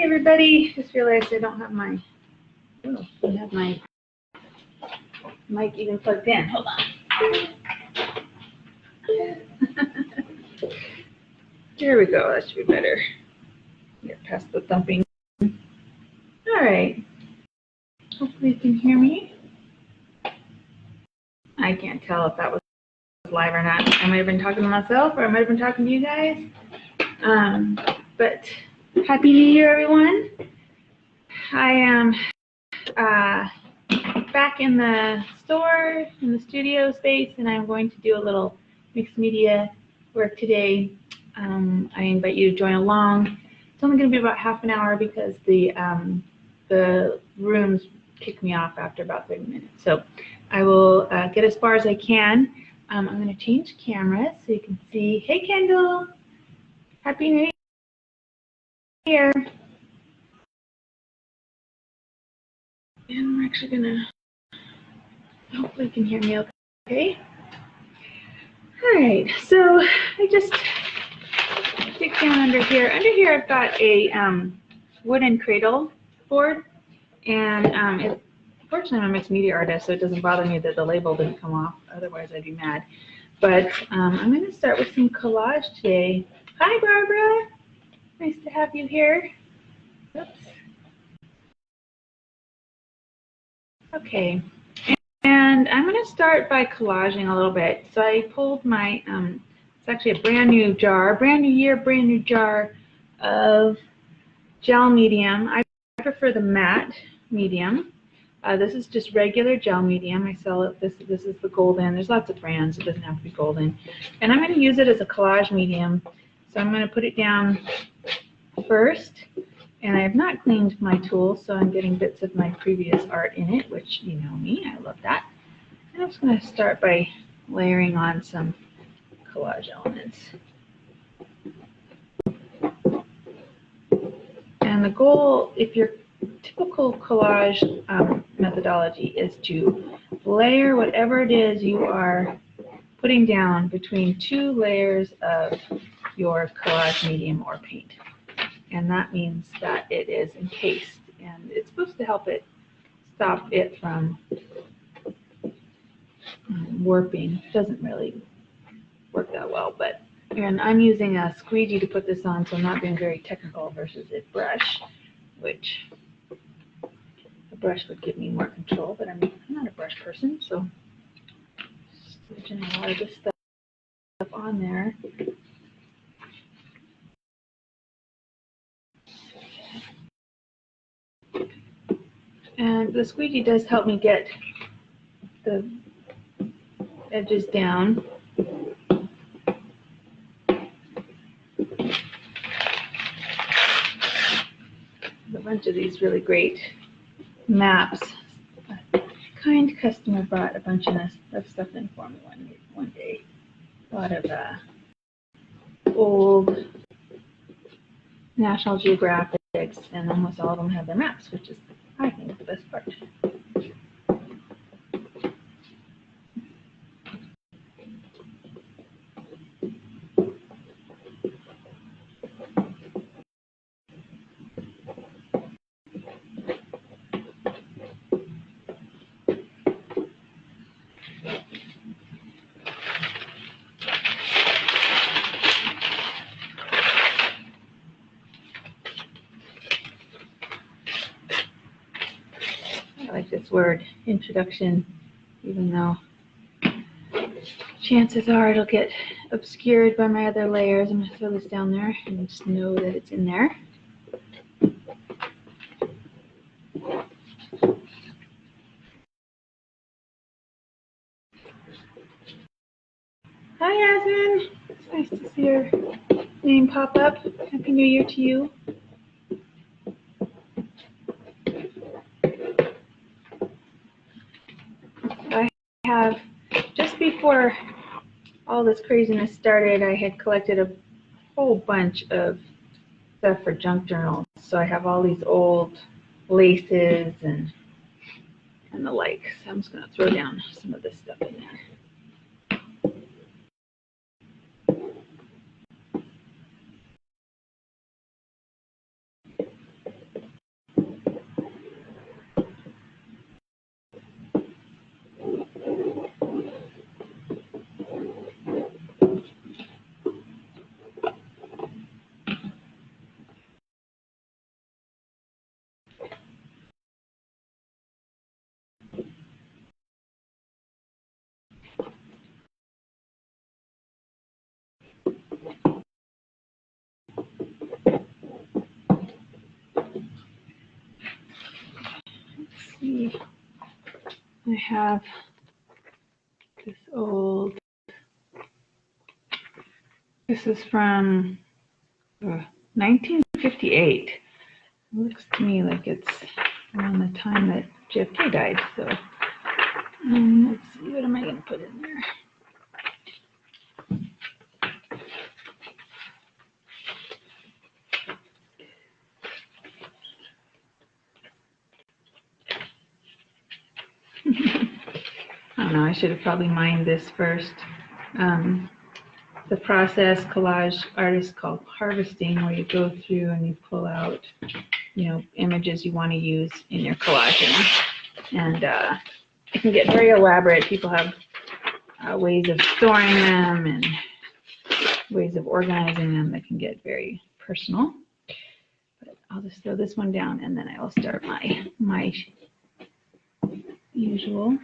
Hey everybody, just realized I don't have my mic even plugged in. Hold on. Here we go, that should be better. Get past the thumping. All right, hopefully you can hear me. I can't tell if that was live or not. I might have been talking to myself or I might have been talking to you guys. But Happy New Year, everyone. I am back in the store, in the studio space, and I'm going to do a little mixed media work today. I invite you to join along. It's only going to be about half an hour because the rooms kick me off after about 30 minutes. So I will get as far as I can. I'm going to change cameras so you can see. Hey, Kendall. Happy New Year. And we're actually going to, hopefully you can hear me okay. All right, so I just dig down under here. Under here I've got a wooden cradle board, and fortunately I'm a mixed media artist, so it doesn't bother me that the label didn't come off, otherwise I'd be mad. But I'm going to start with some collage today. Hi Barbara, nice to have you here. Oops. Okay, and I'm going to start by collaging a little bit. So I pulled my, it's actually a brand new jar, brand new year, brand new jar of gel medium. I prefer the matte medium. This is just regular gel medium. I sell it, this is the golden. There's lots of brands, it doesn't have to be golden. And I'm going to use it as a collage medium. So I'm going to put it down first. And I have not cleaned my tool, so I'm getting bits of my previous art in it, which you know me, I love that. And I'm just going to start by layering on some collage elements. And the goal, if your typical collage methodology is to layer whatever it is you are putting down between two layers of your collage medium or paint. And that means that it is encased, and it's supposed to help it stop it from warping. It doesn't really work that well, but and I'm using a squeegee to put this on, so I'm not being very technical versus a brush, which a brush would give me more control, but I'm not a brush person, so switching a lot of this stuff on there. And the squeegee does help me get the edges down. A bunch of these really great maps. A kind customer brought a bunch of stuff in for me one day. A lot of old National Geographics, and almost all of them have their maps, which is, I think, the best part. I like this word, introduction, even though chances are it'll get obscured by my other layers. I'm going to throw this down there and just know that it's in there. Hi, Yasmin. It's nice to see your name pop up. Happy New Year to you. I have, just before all this craziness started, I had collected a whole bunch of stuff for junk journals. So I have all these old laces and the like. So I'm just going to throw down some of this stuff in there. see. I have this old, this is from 1958. It looks to me like it's around the time that JFK died. So let's see, what am I going to put in there? I don't know, I should have probably mined this first. The process collage artists call harvesting, where you go through and you pull out, images you want to use in your collaging. And it can get very elaborate. People have ways of storing them and ways of organizing them that can get very personal. But I'll just throw this one down, and then I will start my usual.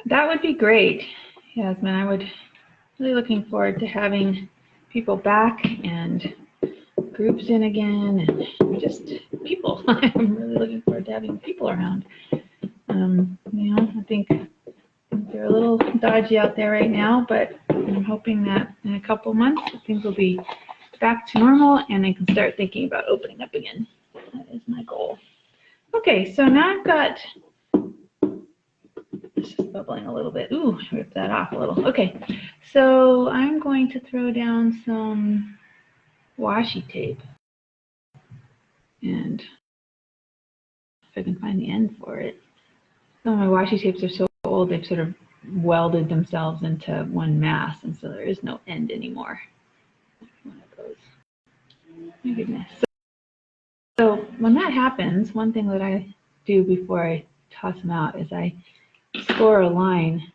That would be great, Yasmin. I would really looking forward to having people back and groups in again, and just people. I'm really looking forward to having people around. I think they're a little dodgy out there right now, but I'm hoping that in a couple months things will be back to normal and I can start thinking about opening up again. That is my goal. Okay, so now I've got, it's just bubbling a little bit. Ooh, I ripped that off a little. Okay, so I'm going to throw down some washi tape. And if I can find the end for it. Some of my washi tapes are so old, they've sort of welded themselves into one mass, and so there is no end anymore. One of those. My goodness. So when that happens, one thing that I do before I toss them out is I score a line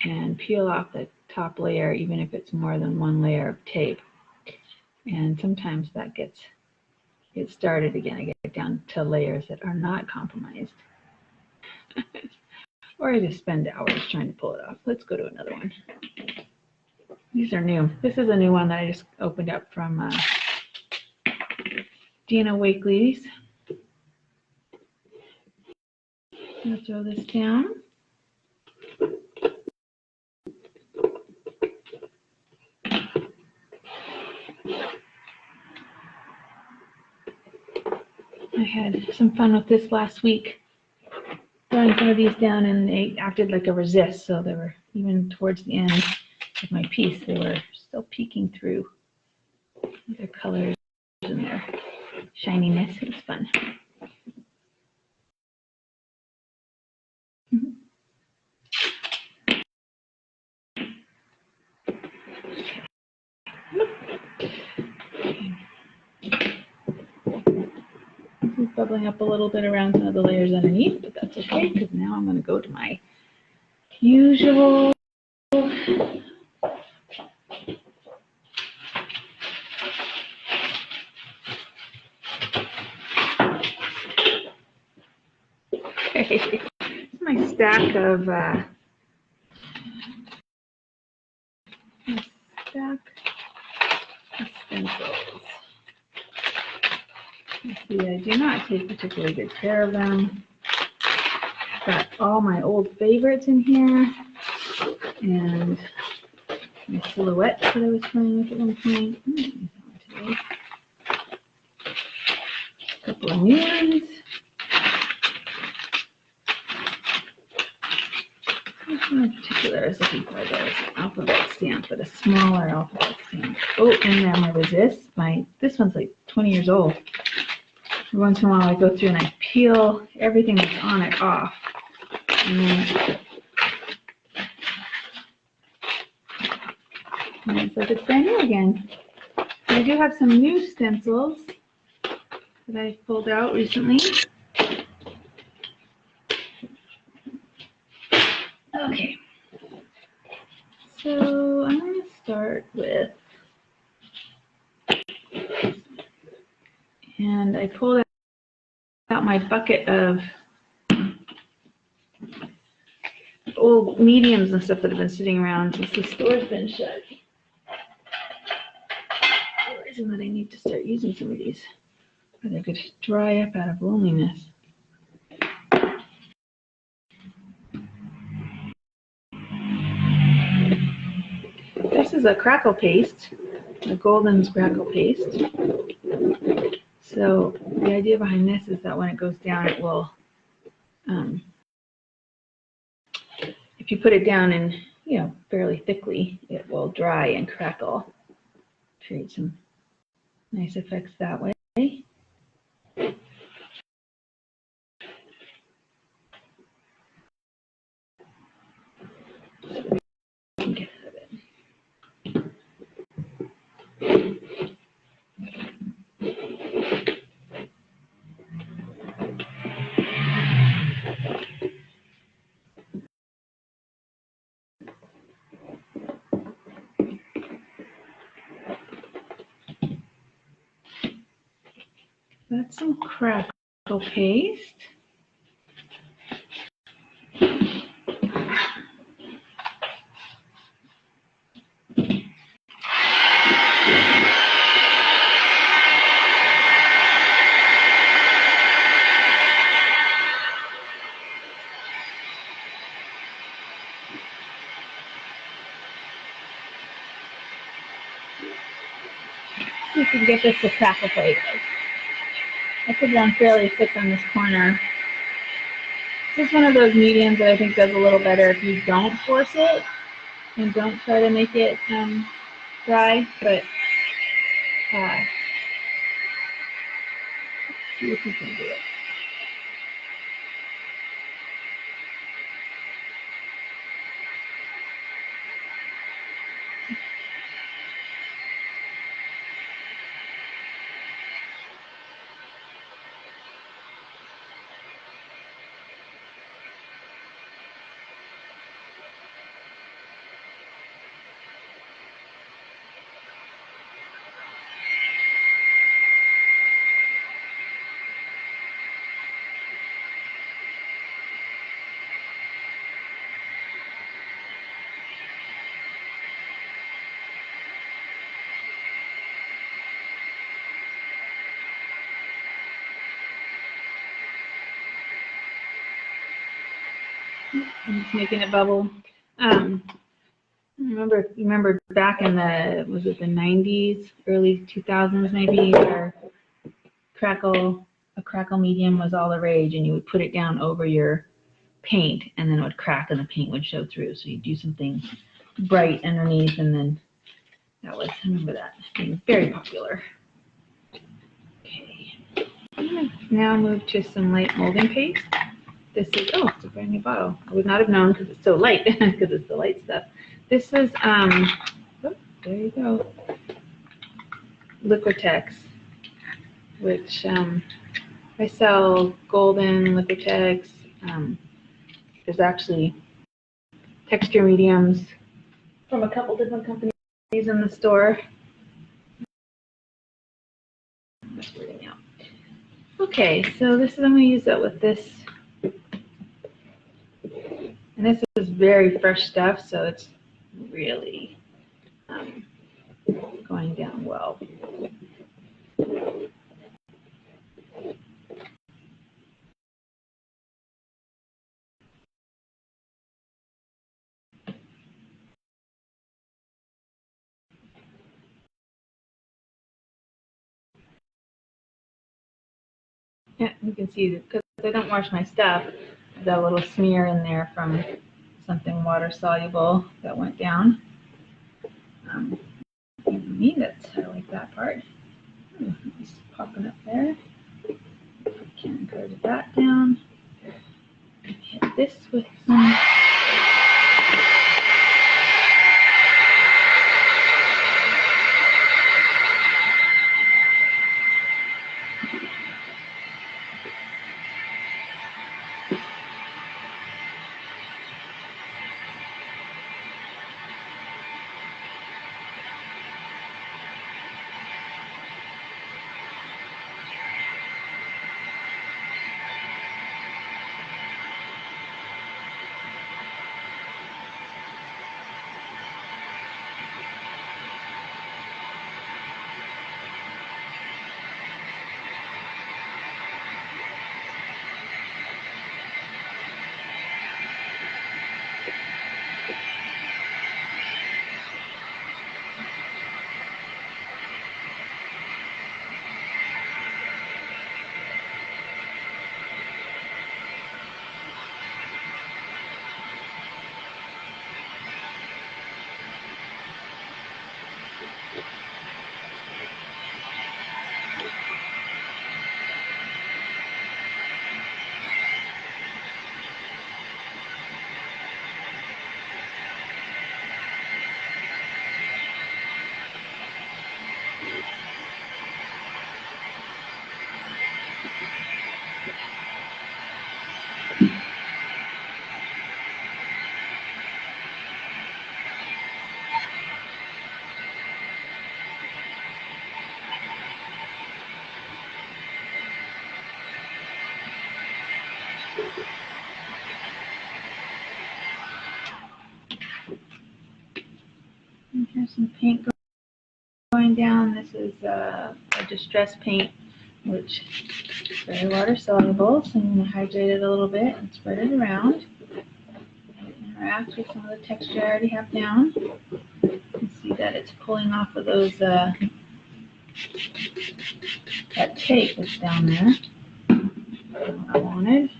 and peel off the top layer, even if it's more than one layer of tape. And sometimes that gets started again. I get down to layers that are not compromised. Or I just spend hours trying to pull it off. Let's go to another one. These are new. This is a new one that I just opened up from Dina Wakely's. I'm going to throw this down. I had some fun with this last week, throwing some of these down, and they acted like a resist, so they were, even towards the end of my piece, they were still peeking through their colors and their shininess. It was fun. This is bubbling up a little bit around some of the layers underneath, but that's okay, because now I'm going to go to my usual okay. It's my stack of stencils. You see, I do not take particularly good care of them. I've got all my old favorites in here, and my silhouettes that I was playing with at one point. A couple of new ones. Which one in particular I was looking for? There's an alphabet stamp, but a smaller alphabet stamp. Oh, and then my resist. This one's like 20 years old. Every once in a while I go through and I peel everything that's on it off. And it's like it's brand new again. I do have some new stencils that I pulled out recently. Okay. So I'm going to start with, and I pulled out my bucket of old mediums and stuff that have been sitting around since the store's been shut. I'm realizing that I need to start using some of these, or they could dry up out of loneliness. This is a crackle paste, a Golden's crackle paste. So the idea behind this is that when it goes down, it will, if you put it down in, fairly thickly, it will dry and crackle. Create some nice effects that way. Get out of it. That's some crackle paste. You can get this to crackle for you guys. I put it on fairly thick on this corner. This is one of those mediums that I think does a little better if you don't force it and don't try to make it dry, but see if you can do it. I'm just making it bubble. Remember back in the, was it the 90s, early 2000s maybe, where a crackle medium was all the rage, and you would put it down over your paint, and then it would crack and the paint would show through. So you'd do something bright underneath, and then I remember that being very popular. Okay, I'm going to now move to some light molding paste. This is, oh, it's a brand new bottle. I would not have known because it's so light, because it's the light stuff. This is, oh, there you go, Liquitex, which I sell Golden, Liquitex. There's actually texture mediums from a couple different companies in the store. Okay, so this is, I'm going to use that with this. And this is very fresh stuff, so it's really going down well. Yeah, you can see that because I don't wash my stuff, I've got a little smear in there from something water soluble that went down. Me, I like that part. It's popping up there. Can go to that down. Hit this with some. There's some paint going down. This is a distress paint, which is very water soluble. So I'm going to hydrate it a little bit and spread it around. Interact with some of the texture I already have down. You can see that it's pulling off of those that tape that's down there. That's what I wanted.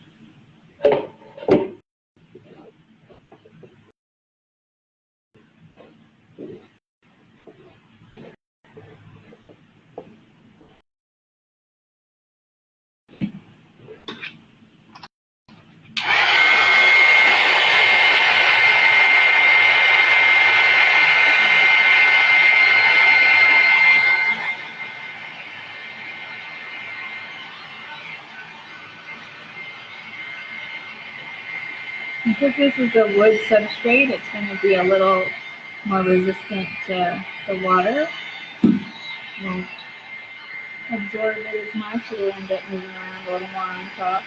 Because this is a wood substrate, it's going to be a little more resistant to the water. Won't absorb it as much. It'll end up moving around a little more on top.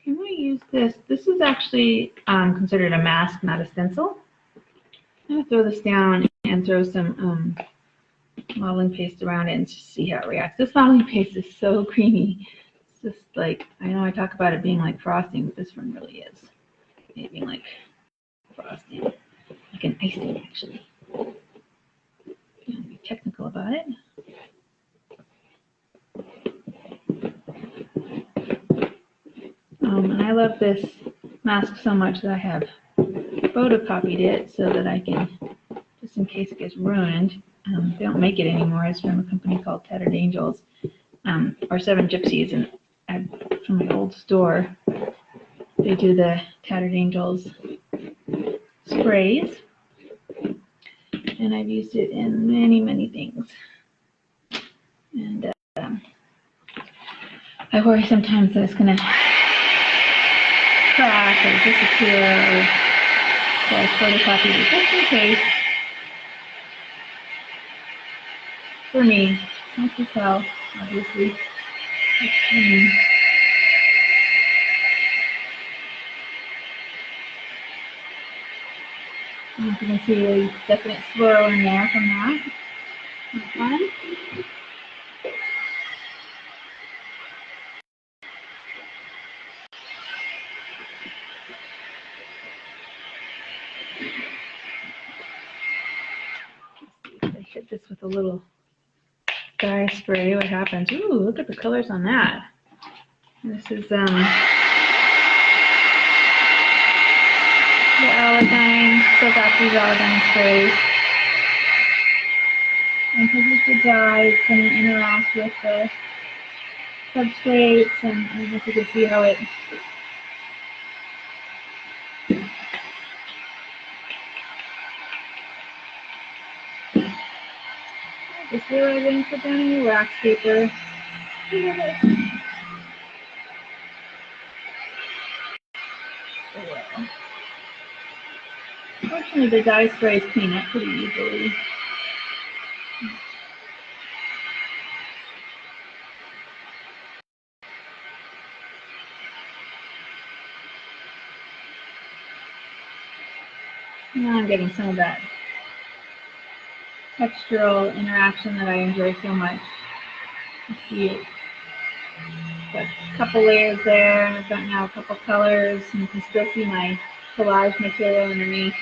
Can we use this? This is actually considered a mask, not a stencil. I'm going to throw this down and throw some modeling paste around it and just see how it reacts. This modeling paste is so creamy. It's just like, I know I talk about it being like frosting, but this one really is. It being like frosting, like an icing actually. Don't be technical about it. And I love this mask so much that I have photocopied it so that I can, just in case it gets ruined. They don't make it anymore. It's from a company called Tattered Angels, or Seven Gypsies, and from my old store. They do the Tattered Angels sprays, and I've used it in many, many things. And I worry sometimes that it's going to crack or disappear, so I photocopied it just in case. For me, not to sell, obviously. It's for me. And you can see a definite swirl in there from that. That's fun. If I hit this with a little dye spray, what happens? Ooh, look at the colors on that. This is the Aladdin, Silk Acrylic Aladdin sprays. And because it's a dye, it's going to interact with the substrates, and I don't know if you can see how it just realizing put down a new wax paper. Fortunately, the dye sprays clean up pretty easily. Now I'm getting some of that textural interaction that I enjoy so much. You got a couple layers there, and I've got now a couple colors, and you can still see my collage material underneath.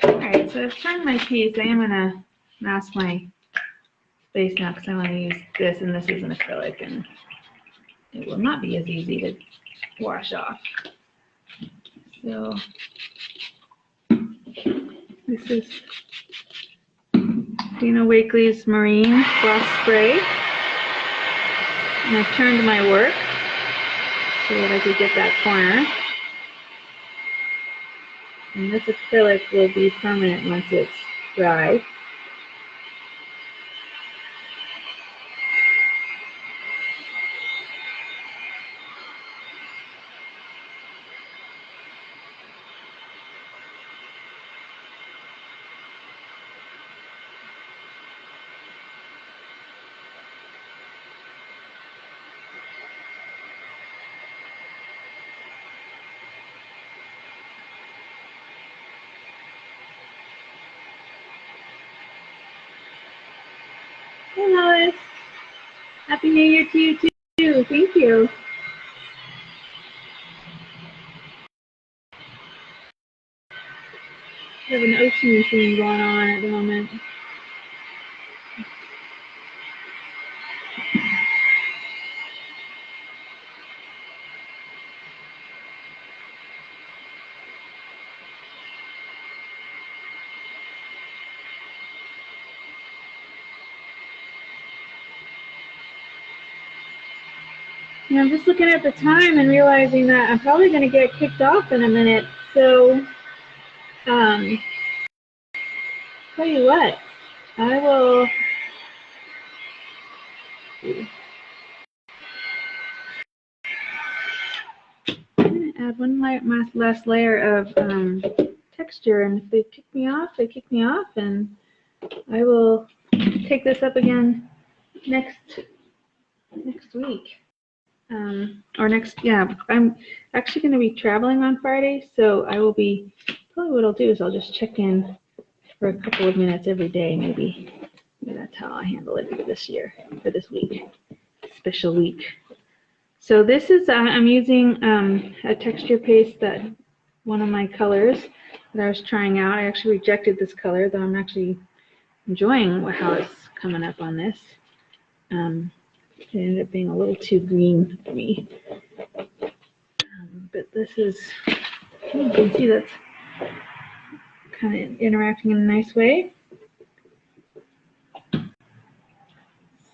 Alright, so I've turned my piece. I am going to mask my base now because I want to use this, and this is an acrylic, and it will not be as easy to wash off. So this is Dina Wakley's Marine Gloss Spray, and I've turned my work so that I could get that corner. And this acrylic will be permanent once it's dry. Hey Lois, Happy New Year to you too. Thank you. We have an ocean theme going on at the moment. And I'm just looking at the time and realizing that I'm probably going to get kicked off in a minute. So, tell you what, I will. I'm going to add one last layer of texture, and if they kick me off, they kick me off, and I will take this up again next week. I'm actually going to be traveling on Friday, so I will be, probably what I'll do is I'll just check in for a couple of minutes every day, maybe. That's how I handle it for this year, for this week, special week. So this is, I'm using a texture paste that one of my colors that I was trying out. I actually rejected this color, though I'm actually enjoying how it's coming up on this. It ended up being a little too green for me. But this is, you can see that's kind of interacting in a nice way.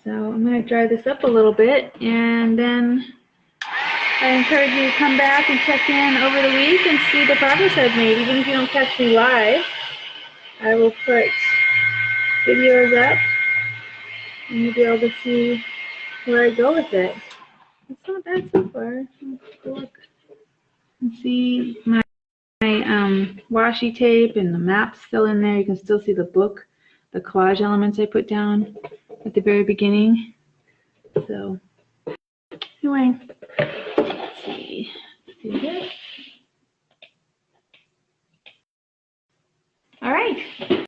So I'm going to dry this up a little bit, and then I encourage you to come back and check in over the week and see the progress I've made. Even if you don't catch me live, I will put videos up, and you'll be able to see where I go with it. It's not bad so far. Let's look and see my washi tape and the map's still in there. You can still see the book, the collage elements I put down at the very beginning. So anyway, let's see. Let's do this. All right.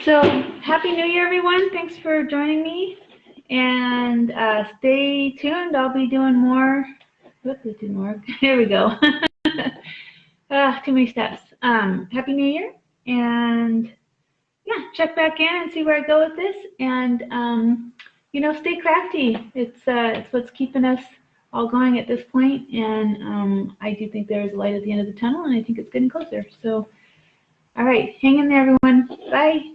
So Happy New Year, everyone. Thanks for joining me. And stay tuned. I'll be doing more. Whoops, it didn't work. Here we go. Too many steps. Happy New Year. And yeah, check back in and see where I go with this. And stay crafty. It's what's keeping us all going at this point. And I do think there is a light at the end of the tunnel, and I think it's getting closer. So, all right, hang in there, everyone. Bye.